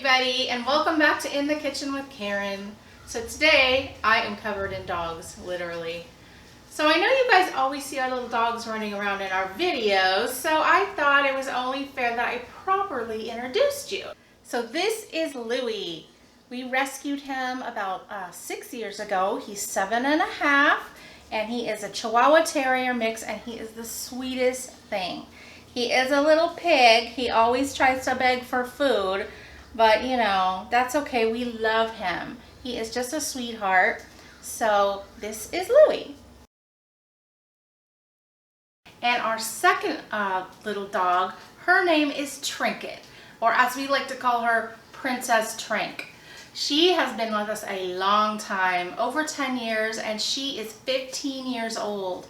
everybody, and welcome back to In the Kitchen with Karen. So today I am covered in dogs, literally. So I know you guys always see our little dogs running around in our videos, so I thought it was only fair that I properly introduced you. So this is Louie. We rescued him about 6 years ago. He's 7.5, and he is a Chihuahua Terrier mix, and he is the sweetest thing. He is a little pig. He always tries to beg for food, but you know, that's okay. We love him. He is just a sweetheart. So this is Louie. And our second little dog, her name is Trinket, or as we like to call her, Princess Trink. She has been with us a long time, over 10 years, and she is 15 years old.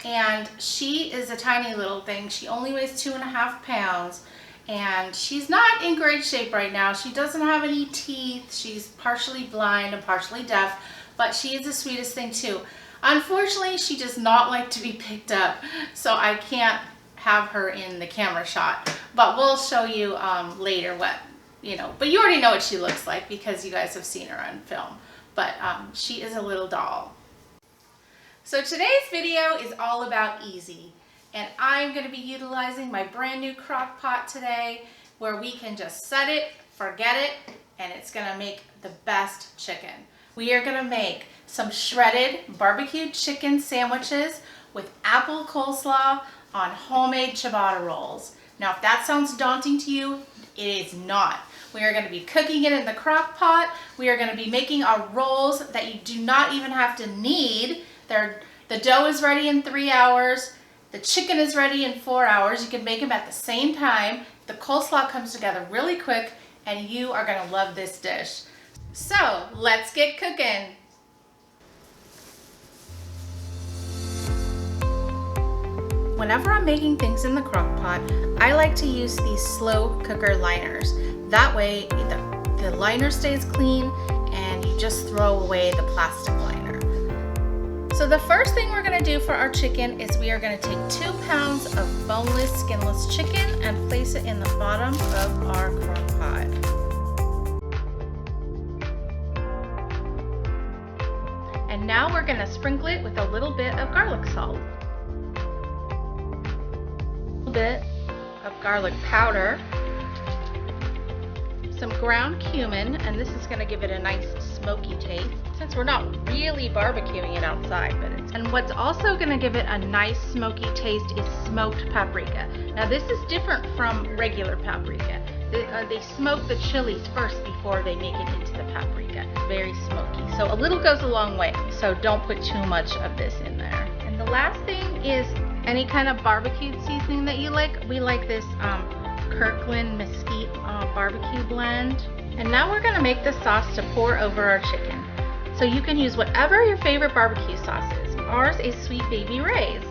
And she is a tiny little thing. She only weighs 2.5 pounds, and she's not in great shape right now. She doesn't have any teeth. She's partially blind and partially deaf, but she is the sweetest thing too. Unfortunately, she does not like to be picked up, so I can't have her in the camera shot, but we'll show you later what, but you already know what she looks like because you guys have seen her on film, but she is a little doll. So today's video is all about easy, and I'm going to be utilizing my brand new Crockpot today, where we can just set it, forget it, and it's going to make the best chicken. We are going to make some shredded BBQ chicken sandwiches with apple coleslaw on homemade ciabatta rolls. Now, if that sounds daunting to you, it is not. We are going to be cooking it in the Crockpot. We are going to be making our rolls that you do not even have to knead. The dough is ready in 3 hours. The chicken is ready in 4 hours. You can make them at the same time. The coleslaw comes together really quick, and you are going to love this dish. So let's get cooking. Whenever I'm making things in the Crockpot, I like to use these slow cooker liners. That way the liner stays clean and you just throw away the plastic liner. So the first thing we're going to do for our chicken is we are going to take 2 pounds of boneless, skinless chicken and place it in the bottom of our Crockpot. And now we're going to sprinkle it with a little bit of garlic salt, a little bit of garlic powder, some ground cumin, and this is going to give it a nice smoky taste since we're not really barbecuing it outside, and what's also going to give it a nice smoky taste is smoked paprika. Now this is different from regular paprika. They smoke the chilies first before they make it into the paprika. Very smoky, so a little goes a long way, so don't put too much of this in there. And the last thing is any kind of barbecue seasoning that you like. We like this Kirkland Mesquite barbecue blend. And now we're going to make the sauce to pour over our chicken. So you can use whatever your favorite barbecue sauce is. Ours is Sweet Baby Ray's.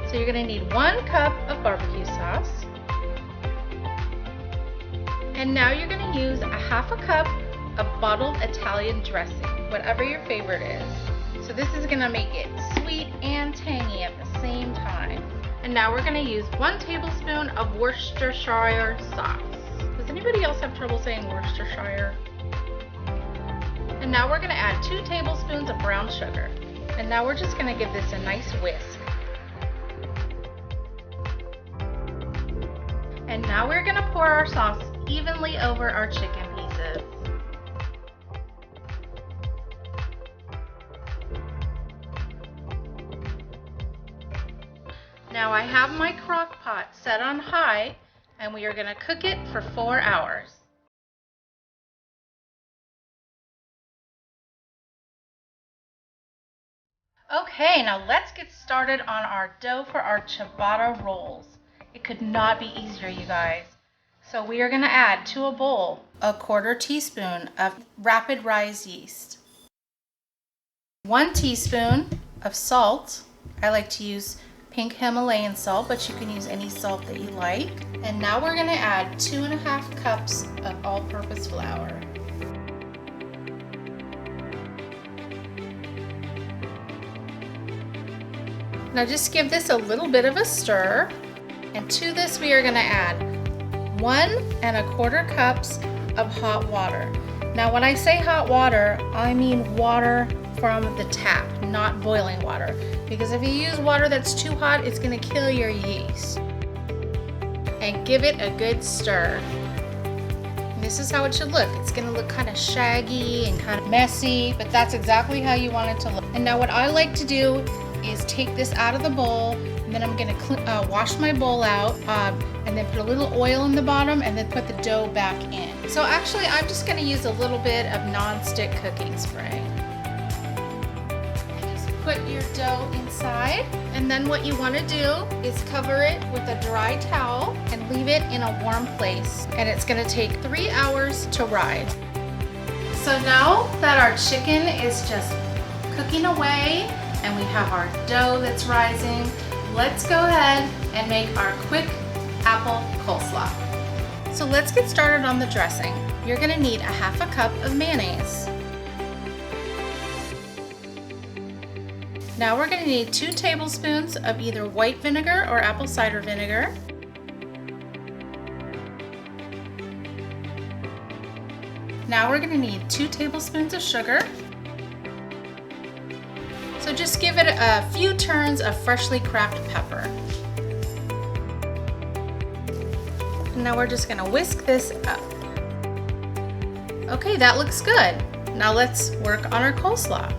So you're going to need 1 cup of barbecue sauce. And now you're going to use a 1/2 cup of bottled Italian dressing, whatever your favorite is. So this is going to make it sweet and tangy at the same time. And now we're going to use 1 tablespoon of Worcestershire sauce. Does anybody else have trouble saying Worcestershire? And now we're going to add 2 tablespoons of brown sugar. And now we're just going to give this a nice whisk. And now we're going to pour our sauce evenly over our chicken pieces. Now I have my Crockpot set on high, and we are going to cook it for 4 hours. Okay, now let's get started on our dough for our ciabatta rolls. It could not be easier, you guys. So we are going to add to a bowl a 1/4 teaspoon of rapid rise yeast, 1 teaspoon of salt. I like to use pink Himalayan salt, but you can use any salt that you like. And now we're going to add 2.5 cups of all-purpose flour. Now just give this a little bit of a stir, and to this we are going to add 1 1/4 cups of hot water. Now when I say hot water, I mean water from the tap, not boiling water. Because if you use water that's too hot, it's gonna kill your yeast. And give it a good stir. And this is how it should look. It's gonna look kind of shaggy and kind of messy, but that's exactly how you want it to look. And now what I like to do is take this out of the bowl, and then I'm gonna wash my bowl out, and then put a little oil in the bottom, and then put the dough back in. So actually, I'm just gonna use a little bit of non-stick cooking spray. Just put your dough inside, and then what you wanna do is cover it with a dry towel and leave it in a warm place. And it's gonna take 3 hours to rise. So now that our chicken is just cooking away, and we have our dough that's rising, let's go ahead and make our quick apple coleslaw. So let's get started on the dressing. You're gonna need a half a cup of mayonnaise. Now we're gonna need 2 tablespoons of either white vinegar or apple cider vinegar. Now we're gonna need 2 tablespoons of sugar. So just give it a few turns of freshly cracked pepper. Now we're just gonna whisk this up. Okay, that looks good. Now let's work on our coleslaw.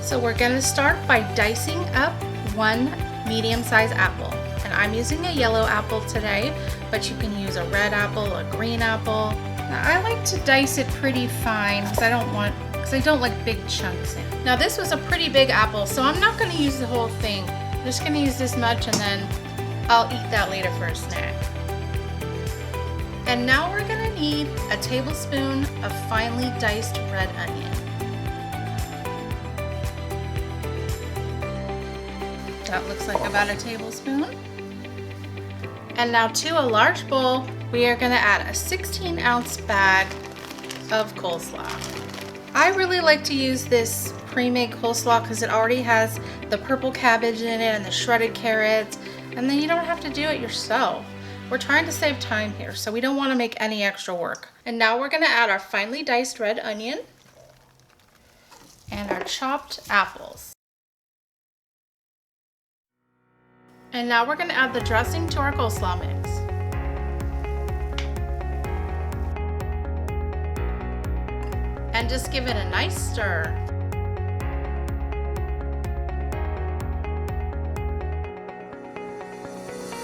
So we're gonna start by dicing up 1 medium-sized apple. And I'm using a yellow apple today, but you can use a red apple, a green apple. Now, I like to dice it pretty fine because I don't like big chunks in it. Now this was a pretty big apple, so I'm not gonna use the whole thing. I'm just gonna use this much, and then I'll eat that later for a snack. And now we're gonna need a tablespoon of finely diced red onion. That looks like about a tablespoon. And now to a large bowl, we are gonna add a 16-ounce bag of coleslaw. I really like to use this pre-made coleslaw because it already has the purple cabbage in it and the shredded carrots, and then you don't have to do it yourself. We're trying to save time here, so we don't want to make any extra work. And now we're going to add our finely diced red onion and our chopped apples. And now we're going to add the dressing to our coleslaw mix. And just give it a nice stir.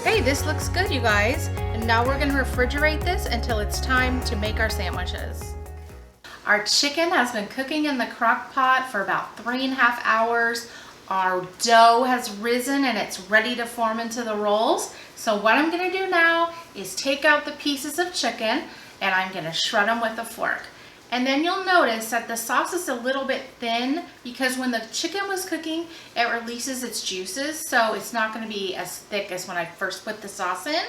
Okay, this looks good, you guys. And now we're gonna refrigerate this until it's time to make our sandwiches. Our chicken has been cooking in the crock pot for about 3.5 hours. Our dough has risen and it's ready to form into the rolls. So what I'm gonna do now is take out the pieces of chicken and I'm gonna shred them with a fork. And then you'll notice that the sauce is a little bit thin because when the chicken was cooking, it releases its juices, so it's not going to be as thick as when I first put the sauce in.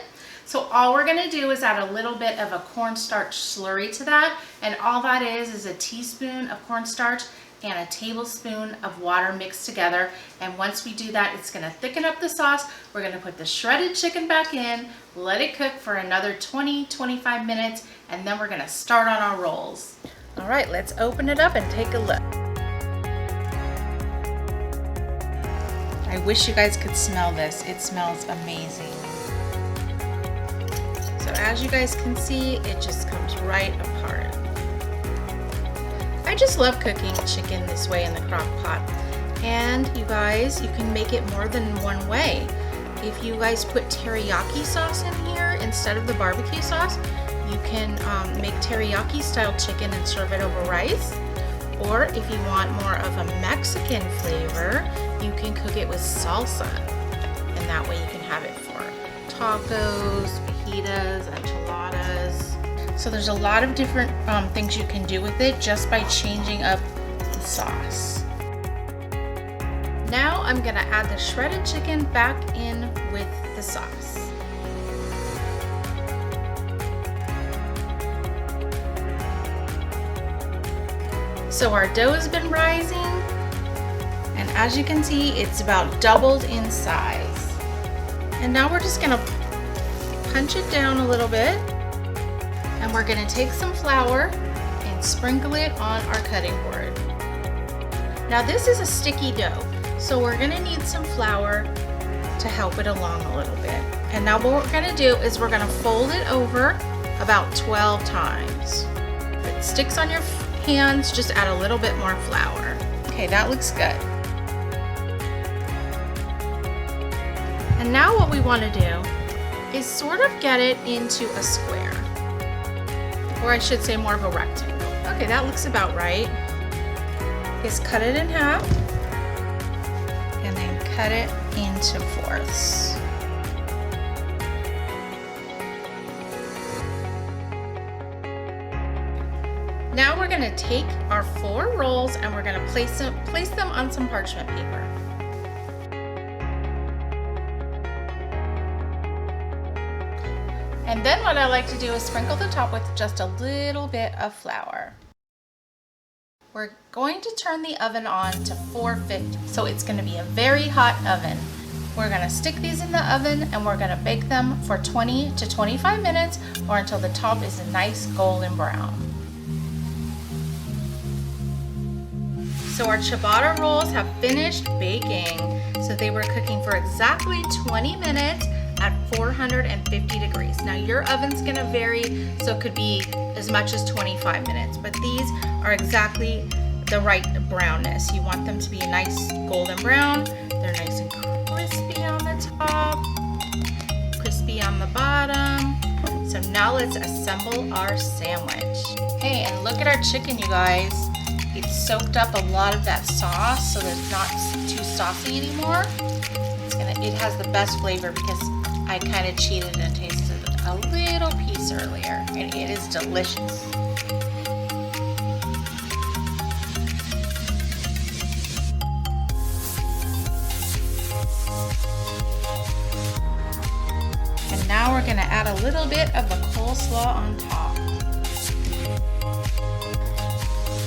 So all we're going to do is add a little bit of a cornstarch slurry to that, and all that is a teaspoon of cornstarch and a tablespoon of water mixed together. And once we do that, it's going to thicken up the sauce. We're going to put the shredded chicken back in, let it cook for another 20-25 minutes, and then we're going to start on our rolls. All right, let's open it up and take a look. I wish you guys could smell this. It smells amazing. So as you guys can see, it just comes right apart. I just love cooking chicken this way in the crock pot. And you guys, you can make it more than one way. If you guys put teriyaki sauce in here instead of the barbecue sauce, you can make teriyaki style chicken and serve it over rice. Or if you want more of a Mexican flavor, you can cook it with salsa. And that way you can have it for tacos, fajitas, enchiladas. So there's a lot of different things you can do with it just by changing up the sauce. Now I'm gonna add the shredded chicken back in with the sauce. So our dough has been rising, and as you can see, it's about doubled in size. And now we're just gonna punch it down a little bit, and we're gonna take some flour and sprinkle it on our cutting board. Now this is a sticky dough, so we're gonna need some flour to help it along a little bit. And now what we're gonna do is we're gonna fold it over about 12 times. If it sticks on your hands, just add a little bit more flour. Okay, that looks good. And now what we wanna do is sort of get it into a square. Or I should say more of a rectangle. Okay, that looks about right. Is cut it in half and then cut it into fourths. Now we're going to take our 4 rolls and we're going to place them on some parchment paper. And then what I like to do is sprinkle the top with just a little bit of flour. We're going to turn the oven on to 450, so it's going to be a very hot oven. We're going to stick these in the oven and we're going to bake them for 20 to 25 minutes or until the top is a nice golden brown. So our ciabatta rolls have finished baking. So they were cooking for exactly 20 minutes at 450 degrees. Now your oven's gonna vary, so it could be as much as 25 minutes, but these are exactly the right brownness. You want them to be a nice golden brown. They're nice and crispy on the top, crispy on the bottom. So now let's assemble our sandwich. Hey, and look at our chicken, you guys. It's soaked up a lot of that sauce, so it's not too saucy anymore. It has the best flavor because I kind of cheated and tasted a little piece earlier, and it is delicious. And now we're gonna add a little bit of the coleslaw on top.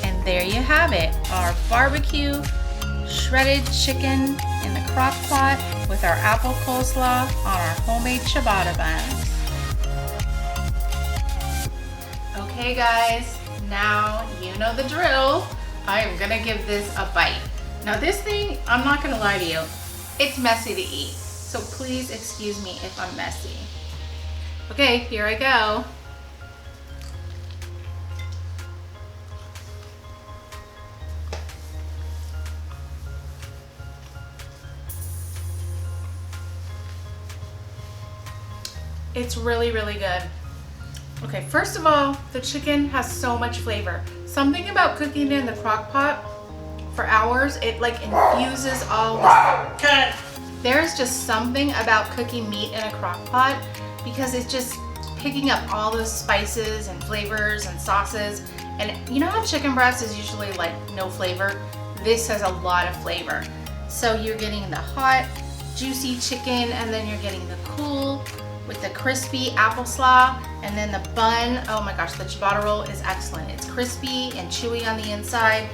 And there you have it, our barbecue shredded chicken in the crock pot with our apple coleslaw on our homemade ciabatta buns. Okay guys, now you know the drill. I am gonna give this a bite. Now this thing, I'm not gonna lie to you, it's messy to eat. So please excuse me if I'm messy. Okay, here I go. It's really, really good. Okay, first of all, the chicken has so much flavor. Something about cooking it in the crock pot for hours, it like infuses all this. There's just something about cooking meat in a crock pot because it's just picking up all those spices and flavors and sauces. And you know how chicken breast is usually like no flavor? This has a lot of flavor. So you're getting the hot, juicy chicken, and then you're getting the cool with the crispy apple slaw, and then the bun. Oh my gosh, the ciabatta roll is excellent. It's crispy and chewy on the inside.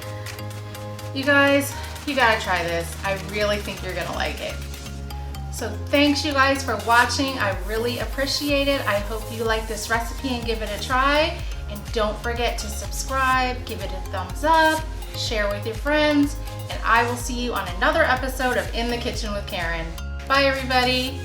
You guys, you gotta try this. I really think you're gonna like it. So thanks you guys for watching. I really appreciate it. I hope you like this recipe and give it a try. And don't forget to subscribe, give it a thumbs up, share with your friends, and I will see you on another episode of In the Kitchen with Karen. Bye everybody.